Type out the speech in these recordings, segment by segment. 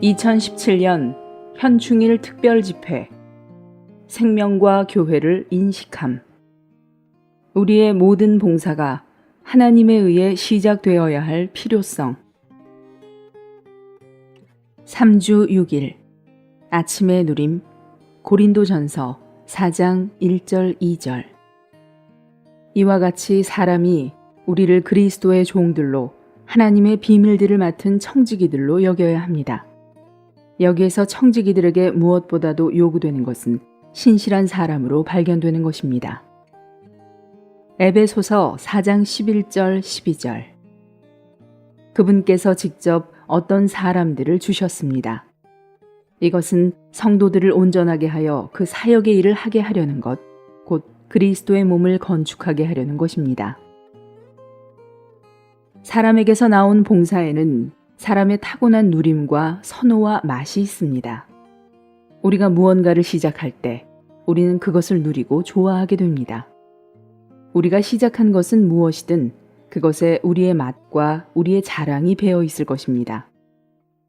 2017년 현충일 특별집회 생명과 교회를 인식함. 우리의 모든 봉사가 하나님에 의해 시작되어야 할 필요성. 3주 6일 아침의 누림 고린도전서 4장 1절 2절. 이와 같이 사람이 우리를 그리스도의 종들로 하나님의 비밀들을 맡은 청지기들로 여겨야 합니다. 여기에서 청지기들에게 무엇보다도 요구되는 것은 신실한 사람으로 발견되는 것입니다. 에베소서 4장 11절 12절. 그분께서 직접 어떤 사람들을 주셨습니다. 이것은 성도들을 온전하게 하여 그 사역의 일을 하게 하려는 것, 곧 그리스도의 몸을 건축하게 하려는 것입니다. 사람에게서 나온 봉사에는 사람의 타고난 누림과 선호와 맛이 있습니다. 우리가 무언가를 시작할 때 우리는 그것을 누리고 좋아하게 됩니다. 우리가 시작한 것은 무엇이든 그것에 우리의 맛과 우리의 자랑이 배어 있을 것입니다.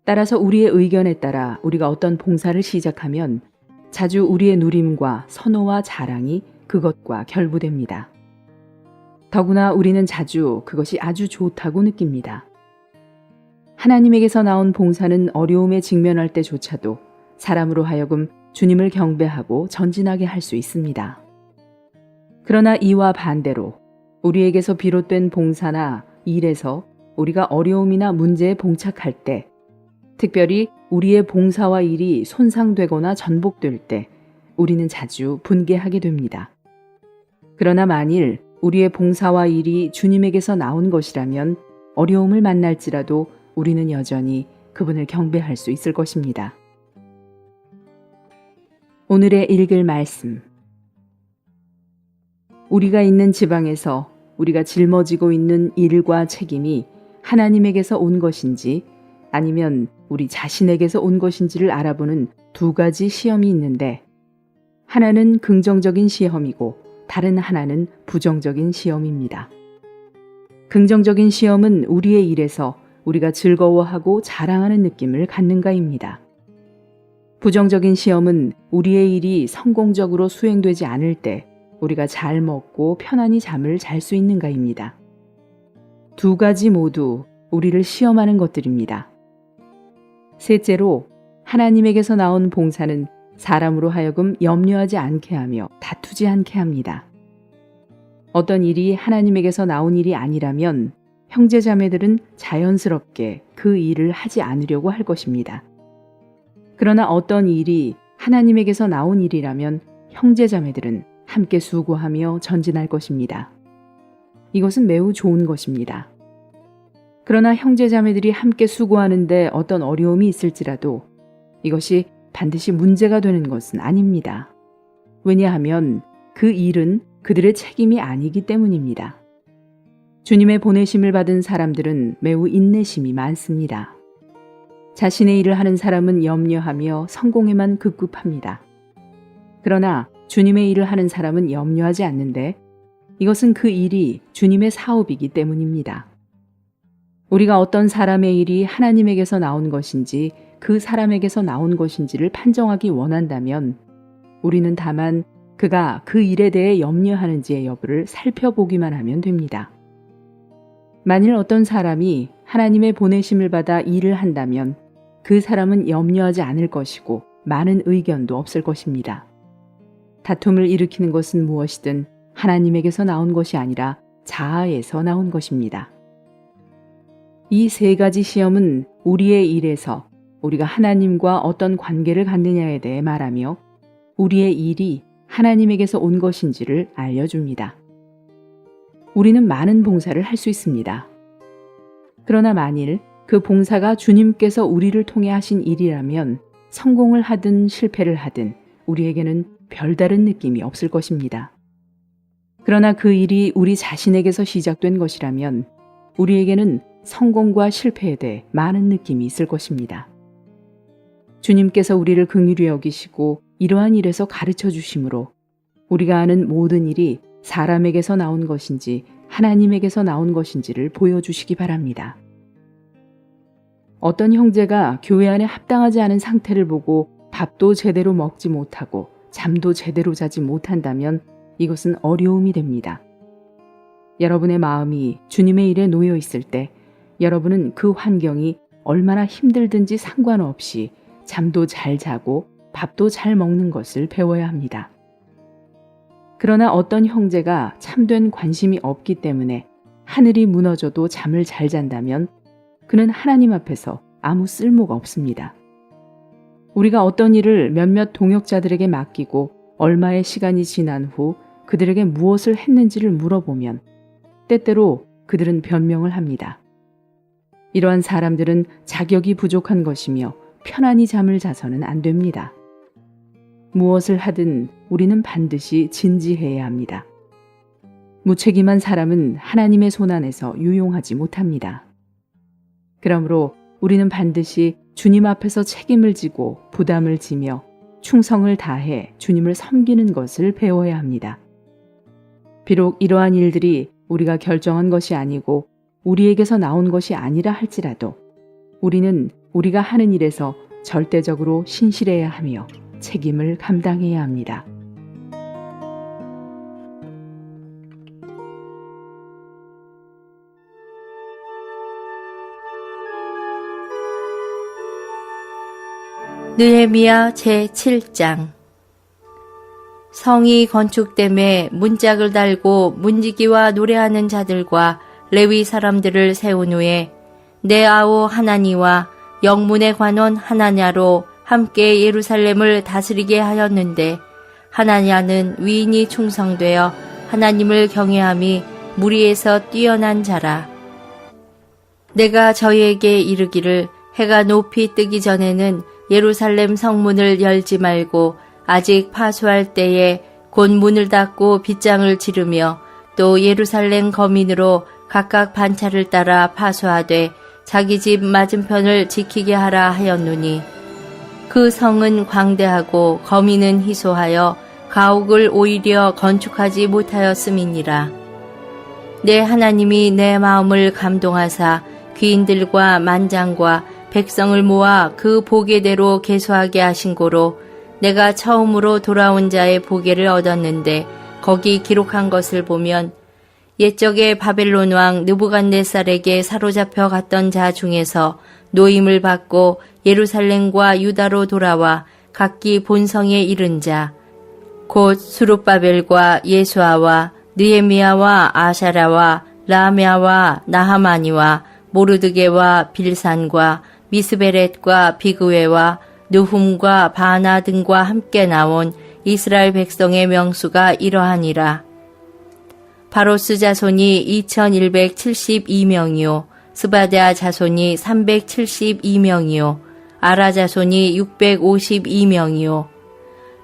따라서 우리의 의견에 따라 우리가 어떤 봉사를 시작하면 자주 우리의 누림과 선호와 자랑이 그것과 결부됩니다. 더구나 우리는 자주 그것이 아주 좋다고 느낍니다. 하나님에게서 나온 봉사는 어려움에 직면할 때조차도 사람으로 하여금 주님을 경배하고 전진하게 할 수 있습니다. 그러나 이와 반대로 우리에게서 비롯된 봉사나 일에서 우리가 어려움이나 문제에 봉착할 때, 특별히 우리의 봉사와 일이 손상되거나 전복될 때 우리는 자주 분개하게 됩니다. 그러나 만일 우리의 봉사와 일이 주님에게서 나온 것이라면 어려움을 만날지라도 우리는 여전히 그분을 경배할 수 있을 것입니다. 오늘의 읽을 말씀. 우리가 있는 지방에서 우리가 짊어지고 있는 일과 책임이 하나님에게서 온 것인지 아니면 우리 자신에게서 온 것인지를 알아보는 두 가지 시험이 있는데, 하나는 긍정적인 시험이고 다른 하나는 부정적인 시험입니다. 긍정적인 시험은 우리의 일에서 우리가 즐거워하고 자랑하는 느낌을 갖는가입니다. 부정적인 시험은 우리의 일이 성공적으로 수행되지 않을 때 우리가 잘 먹고 편안히 잠을 잘 수 있는가입니다. 두 가지 모두 우리를 시험하는 것들입니다. 셋째로, 하나님에게서 나온 봉사는 사람으로 하여금 염려하지 않게 하며 다투지 않게 합니다. 어떤 일이 하나님에게서 나온 일이 아니라면 형제자매들은 자연스럽게 그 일을 하지 않으려고 할 것입니다. 그러나 어떤 일이 하나님에게서 나온 일이라면 형제자매들은 함께 수고하며 전진할 것입니다. 이것은 매우 좋은 것입니다. 그러나 형제자매들이 함께 수고하는데 어떤 어려움이 있을지라도 이것이 반드시 문제가 되는 것은 아닙니다. 왜냐하면 그 일은 그들의 책임이 아니기 때문입니다. 주님의 보내심을 받은 사람들은 매우 인내심이 많습니다. 자신의 일을 하는 사람은 염려하며 성공에만 급급합니다. 그러나 주님의 일을 하는 사람은 염려하지 않는데 이것은 그 일이 주님의 사업이기 때문입니다. 우리가 어떤 사람의 일이 하나님에게서 나온 것인지 그 사람에게서 나온 것인지를 판정하기 원한다면 우리는 다만 그가 그 일에 대해 염려하는지의 여부를 살펴보기만 하면 됩니다. 만일 어떤 사람이 하나님의 보내심을 받아 일을 한다면 그 사람은 염려하지 않을 것이고 많은 의견도 없을 것입니다. 다툼을 일으키는 것은 무엇이든 하나님에게서 나온 것이 아니라 자아에서 나온 것입니다. 이 세 가지 시험은 우리의 일에서 우리가 하나님과 어떤 관계를 갖느냐에 대해 말하며 우리의 일이 하나님에게서 온 것인지를 알려줍니다. 우리는 많은 봉사를 할 수 있습니다. 그러나 만일 그 봉사가 주님께서 우리를 통해 하신 일이라면 성공을 하든 실패를 하든 우리에게는 별다른 느낌이 없을 것입니다. 그러나 그 일이 우리 자신에게서 시작된 것이라면 우리에게는 성공과 실패에 대해 많은 느낌이 있을 것입니다. 주님께서 우리를 긍휼히 여기시고 이러한 일에서 가르쳐 주심으로 우리가 하는 모든 일이 사람에게서 나온 것인지 하나님에게서 나온 것인지를 보여주시기 바랍니다. 어떤 형제가 교회 안에 합당하지 않은 상태를 보고 밥도 제대로 먹지 못하고 잠도 제대로 자지 못한다면 이것은 어려움이 됩니다. 여러분의 마음이 주님의 일에 놓여 있을 때 여러분은 그 환경이 얼마나 힘들든지 상관없이 잠도 잘 자고 밥도 잘 먹는 것을 배워야 합니다. 그러나 어떤 형제가 참된 관심이 없기 때문에 하늘이 무너져도 잠을 잘 잔다면 그는 하나님 앞에서 아무 쓸모가 없습니다. 우리가 어떤 일을 몇몇 동역자들에게 맡기고 얼마의 시간이 지난 후 그들에게 무엇을 했는지를 물어보면 때때로 그들은 변명을 합니다. 이러한 사람들은 자격이 부족한 것이며 편안히 잠을 자서는 안 됩니다. 무엇을 하든 우리는 반드시 진지해야 합니다. 무책임한 사람은 하나님의 손안에서 유용하지 못합니다. 그러므로 우리는 반드시 주님 앞에서 책임을 지고 부담을 지며 충성을 다해 주님을 섬기는 것을 배워야 합니다. 비록 이러한 일들이 우리가 결정한 것이 아니고 우리에게서 나온 것이 아니라 할지라도 우리는 우리가 하는 일에서 절대적으로 신실해야 하며 책임을 감당해야 합니다. 느헤미야 제7장. 성이 건축됨에 문짝을 달고 문지기와 노래하는 자들과 레위 사람들을 세운 후에 내 아우 하나니와 영문의 관원 하나냐로 함께 예루살렘을 다스리게 하였는데 하나냐는 위인이 충성되어 하나님을 경외함이 무리에서 뛰어난 자라. 내가 저희에게 이르기를 해가 높이 뜨기 전에는 예루살렘 성문을 열지 말고 아직 파수할 때에 곧 문을 닫고 빗장을 지르며 또 예루살렘 거민으로 각각 반차를 따라 파수하되 자기 집 맞은편을 지키게 하라 하였노니 그 성은 광대하고 거민은 희소하여 가옥을 오히려 건축하지 못하였음이니라. 내 하나님이 내 마음을 감동하사 귀인들과 만장과 백성을 모아 그 보게대로 계수하게 하신 고로 내가 처음으로 돌아온 자의 보게를 얻었는데 거기 기록한 것을 보면 옛적에 바벨론 왕 느부갓네살에게 사로잡혀 갔던 자 중에서 노임을 받고 예루살렘과 유다로 돌아와 각기 본성에 이른 자, 곧 수룹바벨과 예수아와 느헤미야와 아샤라와 라메아와 나하마니와 모르드게와 빌산과 미스베렛과 비그웨와 느훔과 바나 등과 함께 나온 이스라엘 백성의 명수가 이러하니라. 바로스 자손이 2172명이요 스바데아 자손이 372명이요 아라 자손이 652명이요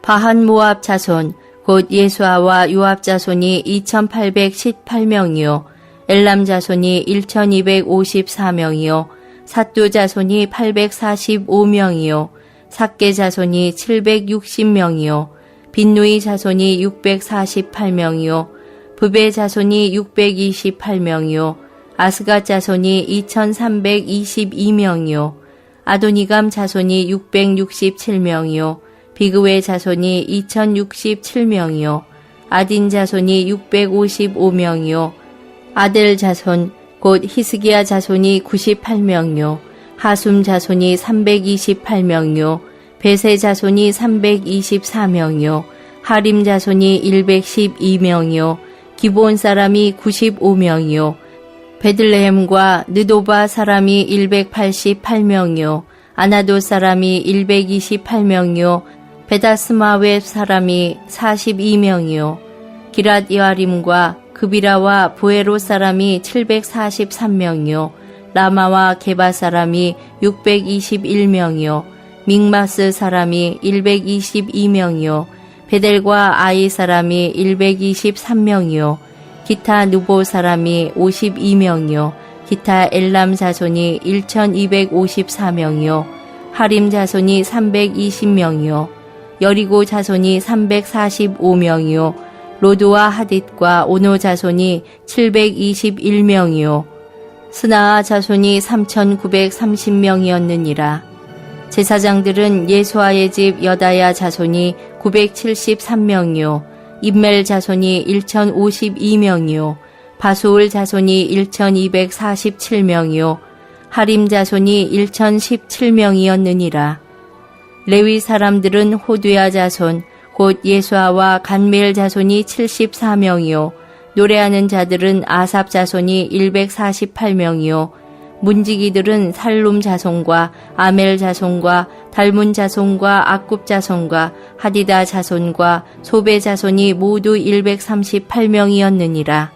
바한 모압 자손 곧 예수아와 요압 자손이 2818명이요 엘람 자손이 1254명이요 삿두 자손이 845명이요 삭게 자손이 760명이요 빈누이 자손이 648명이요 부베 자손이 628명이요 아스갓 자손이 2322명이요 아도니감 자손이 667명이요 비그웨 자손이 2067명이요 아딘 자손이 655명이요 아델 자손 곧 히스기야 자손이 98명이요 하숨 자손이 328명이요 베세 자손이 324명이요 하림 자손이 112명이요 기브온 사람이 95명이요 베들레헴과 느도바 사람이 188명이요 아나도 사람이 128명이요 베다스마웻 사람이 42명이요 기랏 여아림과 그비라와 부에로 사람이 743명이요 라마와 게바 사람이 621명이요 믹마스 사람이 122명이요 베델과 아이 사람이 123명이요 기타 누보 사람이 52명이요 기타 엘람 자손이 1254명이요 하림 자손이 320명이요 여리고 자손이 345명이요 로드와 하딧과 오노 자손이 721명이요 스나아 자손이 3,930명이었느니라. 제사장들은 예수아의 집 여다야 자손이 973명이요 임멜 자손이 1,052명이요 바수울 자손이 1,247명이요 하림 자손이 1,017명이었느니라. 레위 사람들은 호두야 자손 곧 예수아와 간멜 자손이 74명이요 노래하는 자들은 아삽 자손이 148명이요 문지기들은 살룸 자손과 아멜 자손과 달문 자손과 악굽 자손과 하디다 자손과 소베 자손이 모두 138명이었느니라.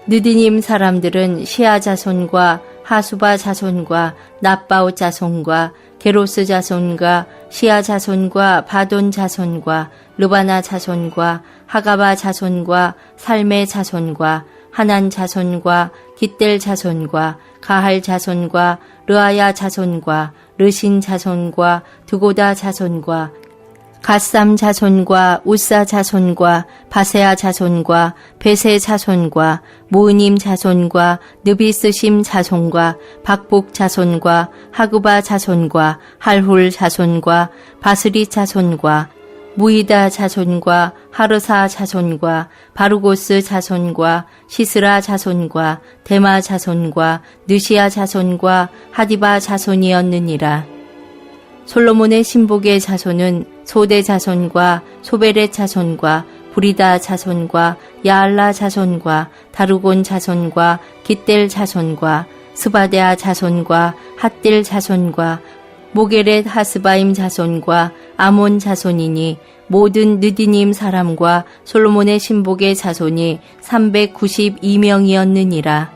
느디님 사람들은 시아 자손과 하수바 자손과 납바웃 자손과 게로스 자손과 시아 자손과 바돈 자손과 르바나 자손과 하가바 자손과 살메 자손과 하난 자손과 깃델 자손과 가할 자손과 르아야 자손과 르신 자손과 드고다 자손과 갓삼 자손과 우사 자손과 바세아 자손과 베세 자손과 모으님 자손과 느비스심 자손과 박복 자손과 하그바 자손과 할훌 자손과 바스리 자손과 무이다 자손과 하르사 자손과 바루고스 자손과 시스라 자손과 데마 자손과 느시아 자손과 하디바 자손이었느니라. 솔로몬의 신복의 자손은 소대 자손과 소베렛 자손과 부리다 자손과 야알라 자손과 다루곤 자손과 깃델 자손과 스바데아 자손과 핫딜 자손과 모게렛 하스바임 자손과 아몬 자손이니 모든 느디님 사람과 솔로몬의 신복의 자손이 392명이었느니라.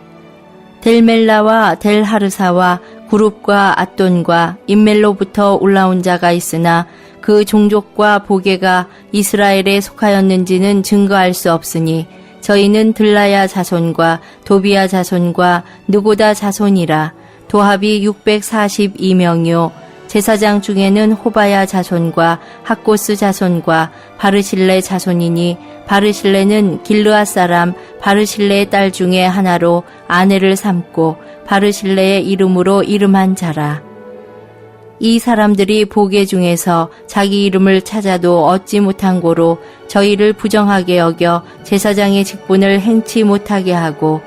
델멜라와 델하르사와 구룹과 앗돈과 임멜로부터 올라온 자가 있으나 그 종족과 보게가 이스라엘에 속하였는지는 증거할 수 없으니 저희는 들라야 자손과 도비야 자손과 느고다 자손이라. 도합이 642명이요 제사장 중에는 호바야 자손과 학고스 자손과 바르실레 자손이니 바르실레는 길르앗 사람 바르실레의 딸 중에 하나로 아내를 삼고 바르실레의 이름으로 이름한 자라. 이 사람들이 보게 중에서 자기 이름을 찾아도 얻지 못한 고로 저희를 부정하게 여겨 제사장의 직분을 행치 못하게 하고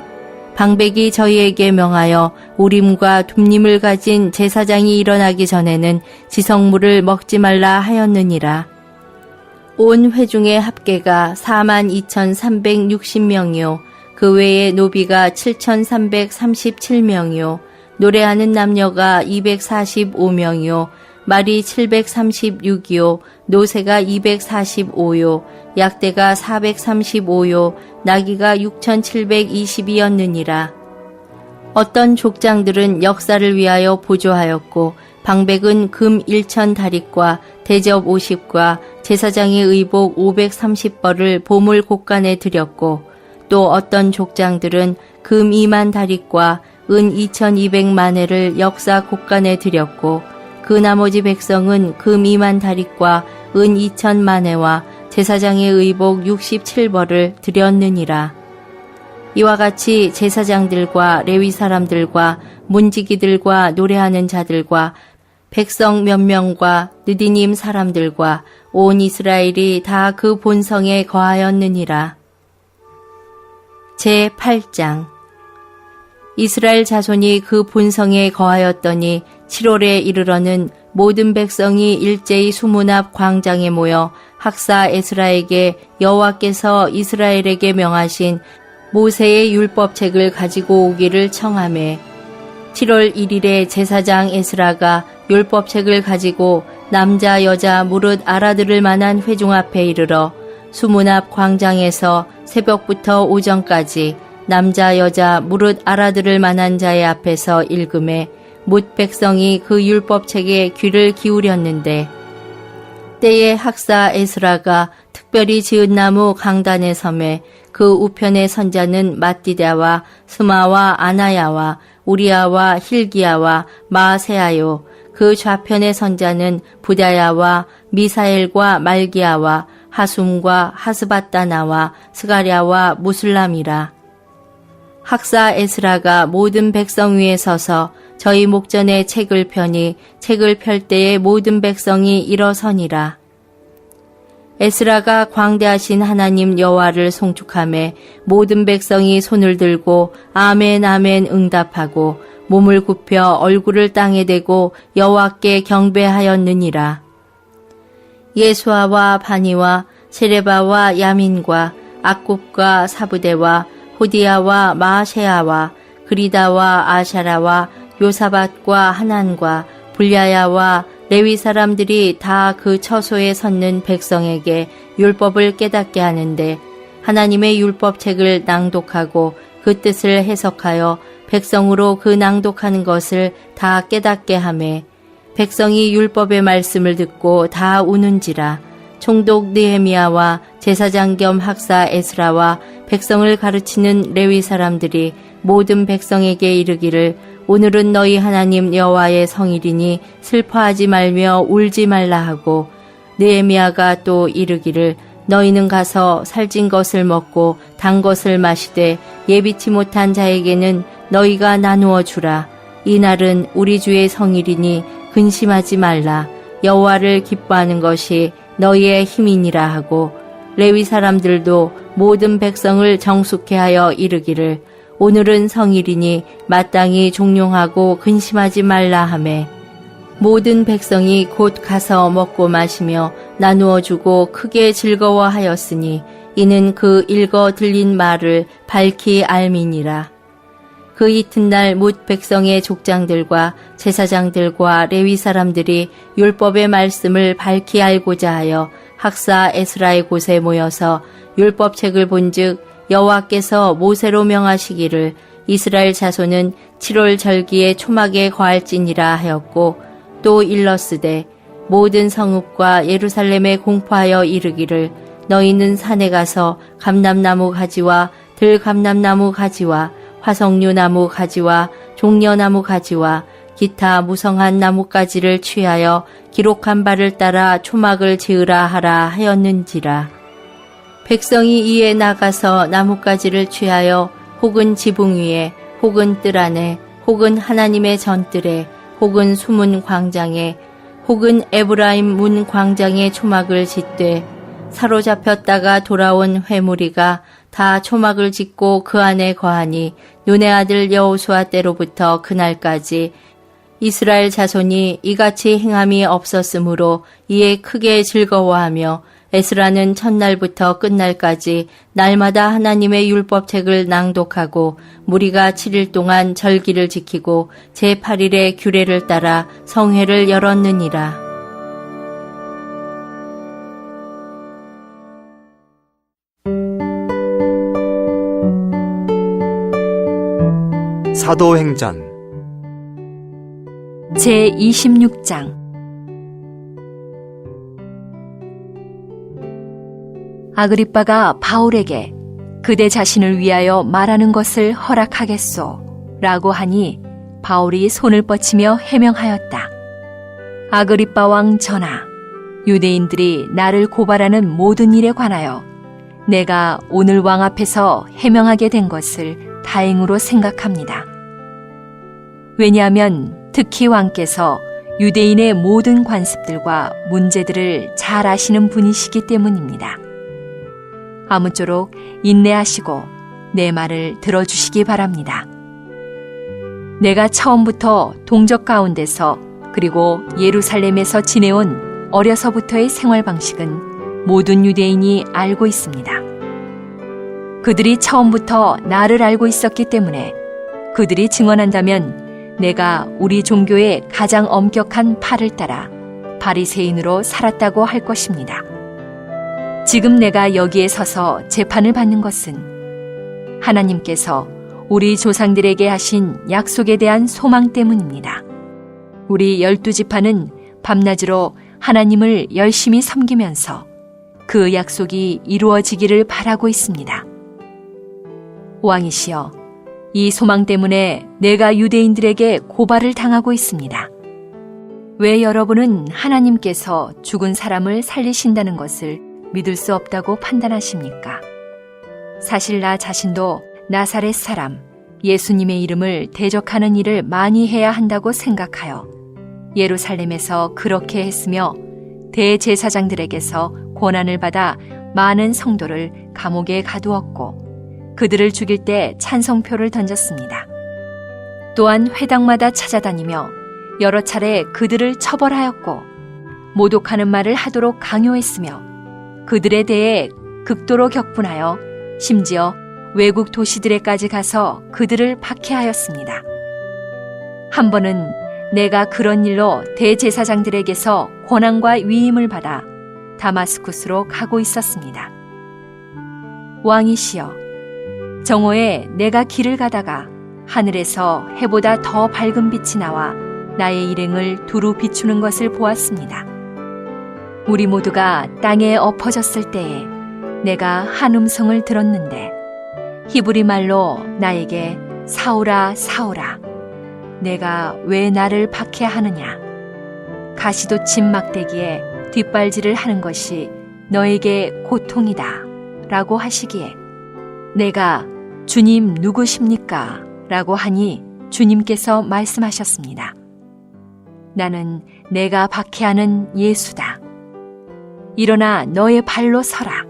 방백이 저희에게 명하여 우림과 둠림을 가진 제사장이 일어나기 전에는 지성물을 먹지 말라 하였느니라. 온 회중의 합계가 42,360명이요 그 외에 노비가 7,337명이요 노래하는 남녀가 245명이요 말이 736이요 노새가 245요 약대가 435요 나귀가 6,720이었느니라. 어떤 족장들은 역사를 위하여 보조하였고 방백은 금 1,000다릿과 대접 50과 제사장의 의복 530벌을 보물 곳간에 드렸고 또 어떤 족장들은 금 20,000다릿과 은 2,200만회를 역사 곳간에 드렸고 그 나머지 백성은 금 20,000다릿과 은 2,000만회와 제사장의 의복 67벌을 드렸느니라. 이와 같이 제사장들과 레위 사람들과 문지기들과 노래하는 자들과 백성 몇 명과 느디님 사람들과 온 이스라엘이 다 그 본성에 거하였느니라. 제8장 이스라엘 자손이 그 본성에 거하였더니 7월에 이르러는 모든 백성이 일제히 수문 앞 광장에 모여 학사 에스라에게 여호와께서 이스라엘에게 명하신 모세의 율법책을 가지고 오기를 청하매 7월 1일에 제사장 에스라가 율법책을 가지고 남자 여자 무릇 알아들을 만한 회중 앞에 이르러 수문 앞 광장에서 새벽부터 오전까지 남자 여자 무릇 알아들을 만한 자의 앞에서 읽음에 뭇 백성이 그 율법책에 귀를 기울였는데 때에 학사 에스라가 특별히 지은 나무 강단에 섬에 그 우편의 선자는 마띠다와 스마와 아나야와 우리아와 힐기야와 마세아요 그 좌편의 선자는 부다야와 미사엘과 말기야와 하숨과 하스바따나와 스가랴와 무술람이라. 학사 에스라가 모든 백성 위에 서서 저희 목전에 책을 펴니 책을 펼 때에 모든 백성이 일어서니라. 에스라가 광대하신 하나님 여호와를 송축하며 모든 백성이 손을 들고 아멘 아멘 응답하고 몸을 굽혀 얼굴을 땅에 대고 여호와께 경배하였느니라. 예수아와 바니와 세레바와 야민과 악굽과 사부대와 호디야와 마아세아와 그리다와 아샤라와 요사밧과 하난과 불야야와 레위 사람들이 다 그 처소에 섰는 백성에게 율법을 깨닫게 하는데 하나님의 율법책을 낭독하고 그 뜻을 해석하여 백성으로 그 낭독하는 것을 다 깨닫게 하매 백성이 율법의 말씀을 듣고 다 우는지라. 총독 느헤미야와 제사장 겸 학사 에스라와 백성을 가르치는 레위 사람들이 모든 백성에게 이르기를 오늘은 너희 하나님 여호와의 성일이니 슬퍼하지 말며 울지 말라 하고, 느헤미야가 또 이르기를 너희는 가서 살찐 것을 먹고 단 것을 마시되 예비치 못한 자에게는 너희가 나누어 주라. 이날은 우리 주의 성일이니 근심하지 말라. 여호와를 기뻐하는 것이 너희의 힘이니라 하고, 레위 사람들도 모든 백성을 정숙케 하여 이르기를 오늘은 성일이니 마땅히 종용하고 근심하지 말라 하매, 모든 백성이 곧 가서 먹고 마시며 나누어 주고 크게 즐거워하였으니 이는 그 읽어 들린 말을 밝히 알미니라. 그 이튿날 뭇 백성의 족장들과 제사장들과 레위 사람들이 율법의 말씀을 밝히 알고자 하여 학사 에스라의 곳에 모여서 율법책을 본즉 여호와께서 모세로 명하시기를 이스라엘 자손은 7월 절기에 초막에 거할지니라 하였고, 또 일러스되 모든 성읍과 예루살렘에 공포하여 이르기를 너희는 산에 가서 감람나무 가지와 들감람나무 가지와 화석류 나무 가지와 종려나무 가지와 기타 무성한 나뭇가지를 취하여 기록한 바를 따라 초막을 지으라 하라 하였는지라. 백성이 이에 나가서 나뭇가지를 취하여 혹은 지붕 위에 혹은 뜰 안에 혹은 하나님의 전뜰에 혹은 수문 광장에 혹은 에브라임 문 광장에 초막을 짓되, 사로잡혔다가 돌아온 회무리가 다 초막을 짓고 그 안에 거하니 눈의 아들 여호수아 때로부터 그날까지 이스라엘 자손이 이같이 행함이 없었으므로 이에 크게 즐거워하며, 에스라는 첫날부터 끝날까지 날마다 하나님의 율법책을 낭독하고 무리가 7일 동안 절기를 지키고 제8일에 규례를 따라 성회를 열었느니라. 사도행전 제26장 아그리빠가 바울에게 그대 자신을 위하여 말하는 것을 허락하겠소 라고 하니 바울이 손을 뻗치며 해명하였다. 아그리빠 왕 전하, 유대인들이 나를 고발하는 모든 일에 관하여 내가 오늘 왕 앞에서 해명하게 된 것을 다행으로 생각합니다. 왜냐하면 특히 왕께서 유대인의 모든 관습들과 문제들을 잘 아시는 분이시기 때문입니다. 아무쪼록 인내하시고 내 말을 들어주시기 바랍니다. 내가 처음부터 동족 가운데서 그리고 예루살렘에서 지내온 어려서부터의 생활 방식은 모든 유대인이 알고 있습니다. 그들이 처음부터 나를 알고 있었기 때문에 그들이 증언한다면 내가 우리 종교의 가장 엄격한 팔을 따라 바리새인으로 살았다고 할 것입니다. 지금 내가 여기에 서서 재판을 받는 것은 하나님께서 우리 조상들에게 하신 약속에 대한 소망 때문입니다. 우리 12지파는 밤낮으로 하나님을 열심히 섬기면서 그 약속이 이루어지기를 바라고 있습니다. 왕이시여, 이 소망 때문에 내가 유대인들에게 고발을 당하고 있습니다. 왜 여러분은 하나님께서 죽은 사람을 살리신다는 것을 믿을 수 없다고 판단하십니까? 사실 나 자신도 나사렛 사람 예수님의 이름을 대적하는 일을 많이 해야 한다고 생각하여 예루살렘에서 그렇게 했으며 대제사장들에게서 권한을 받아 많은 성도를 감옥에 가두었고 그들을 죽일 때 찬송표를 던졌습니다. 또한 회당마다 찾아다니며 여러 차례 그들을 처벌하였고 모독하는 말을 하도록 강요했으며 그들에 대해 극도로 격분하여 심지어 외국 도시들에까지 가서 그들을 박해하였습니다. 한 번은 내가 그런 일로 대제사장들에게서 권한과 위임을 받아 다마스쿠스로 가고 있었습니다. 왕이시여, 정오에 내가 길을 가다가 하늘에서 해보다 더 밝은 빛이 나와 나의 일행을 두루 비추는 것을 보았습니다. 우리 모두가 땅에 엎어졌을 때에 내가 한 음성을 들었는데 히브리 말로 나에게 사울아 사울아 내가 왜 나를 박해하느냐 가시돋친 막대기에 뒷발질을 하는 것이 너에게 고통이다 라고 하시기에 내가 주님 누구십니까? 라고 하니 주님께서 말씀하셨습니다. 나는 내가 박해하는 예수다. 일어나 너의 발로 서라.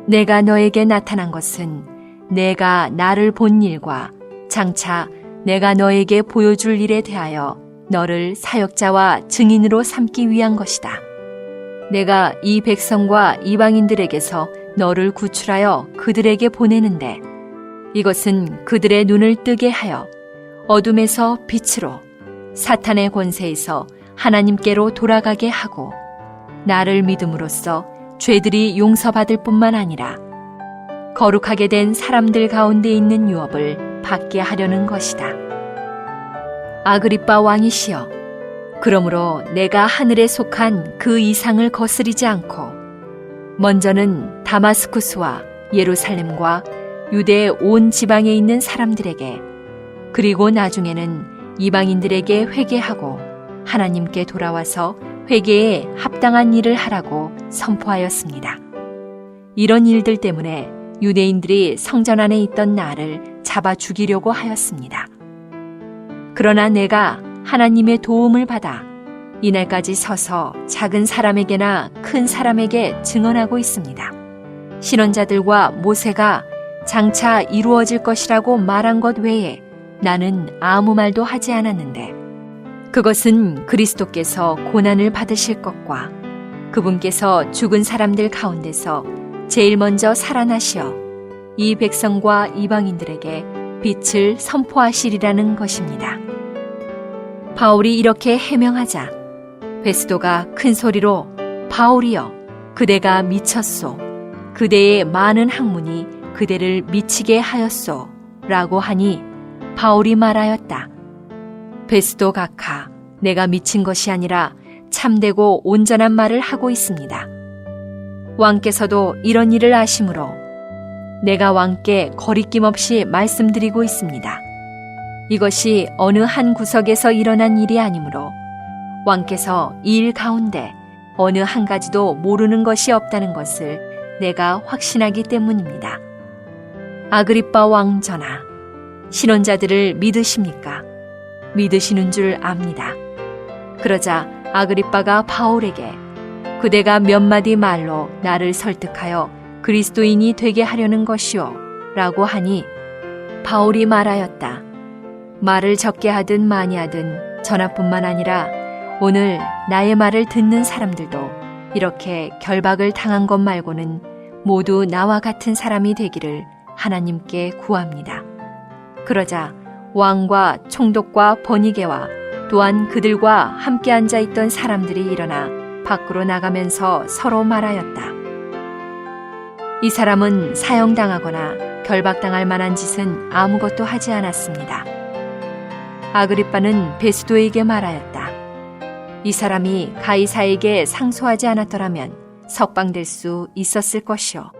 내가 너에게 나타난 것은 내가 나를 본 일과 장차 내가 너에게 보여줄 일에 대하여 너를 사역자와 증인으로 삼기 위한 것이다. 내가 이 백성과 이방인들에게서 너를 구출하여 그들에게 보내는데 이것은 그들의 눈을 뜨게 하여 어둠에서 빛으로 사탄의 권세에서 하나님께로 돌아가게 하고 나를 믿음으로써 죄들이 용서받을 뿐만 아니라 거룩하게 된 사람들 가운데 있는 유업을 받게 하려는 것이다. 아그리빠 왕이시여, 그러므로 내가 하늘에 속한 그 이상을 거스리지 않고 먼저는 다마스쿠스와 예루살렘과 유대 온 지방에 있는 사람들에게 그리고 나중에는 이방인들에게 회개하고 하나님께 돌아와서 회개에 합당한 일을 하라고 선포하였습니다. 이런 일들 때문에 유대인들이 성전 안에 있던 나를 잡아 죽이려고 하였습니다. 그러나 내가 하나님의 도움을 받아 이날까지 서서 작은 사람에게나 큰 사람에게 증언하고 있습니다. 신원자들과 모세가 장차 이루어질 것이라고 말한 것 외에 나는 아무 말도 하지 않았는데 그것은 그리스도께서 고난을 받으실 것과 그분께서 죽은 사람들 가운데서 제일 먼저 살아나시어 이 백성과 이방인들에게 빛을 선포하시리라는 것입니다. 바울이 이렇게 해명하자 베스도가 큰 소리로 바울이여 그대가 미쳤소 그대의 많은 학문이 그대를 미치게 하였소 라고 하니 바울이 말하였다. 베스도 각하 내가 미친 것이 아니라 참되고 온전한 말을 하고 있습니다. 왕께서도 이런 일을 아심으로 내가 왕께 거리낌 없이 말씀드리고 있습니다. 이것이 어느 한 구석에서 일어난 일이 아니므로 왕께서 이 일 가운데 어느 한 가지도 모르는 것이 없다는 것을 내가 확신하기 때문입니다. 아그리빠 왕 전하, 신원자들을 믿으십니까? 믿으시는 줄 압니다. 그러자 아그리빠가 바울에게 그대가 몇 마디 말로 나를 설득하여 그리스도인이 되게 하려는 것이오 라고 하니 바울이 말하였다. 말을 적게 하든 많이 하든 전하뿐만 아니라 오늘 나의 말을 듣는 사람들도 이렇게 결박을 당한 것 말고는 모두 나와 같은 사람이 되기를 하나님께 구합니다. 그러자 왕과 총독과 번이게와 또한 그들과 함께 앉아있던 사람들이 일어나 밖으로 나가면서 서로 말하였다. 이 사람은 사형당하거나 결박당할 만한 짓은 아무것도 하지 않았습니다. 아그리빠는 베스도에게 말하였다. 이 사람이 가이사에게 상소하지 않았더라면 석방될 수 있었을 것이오.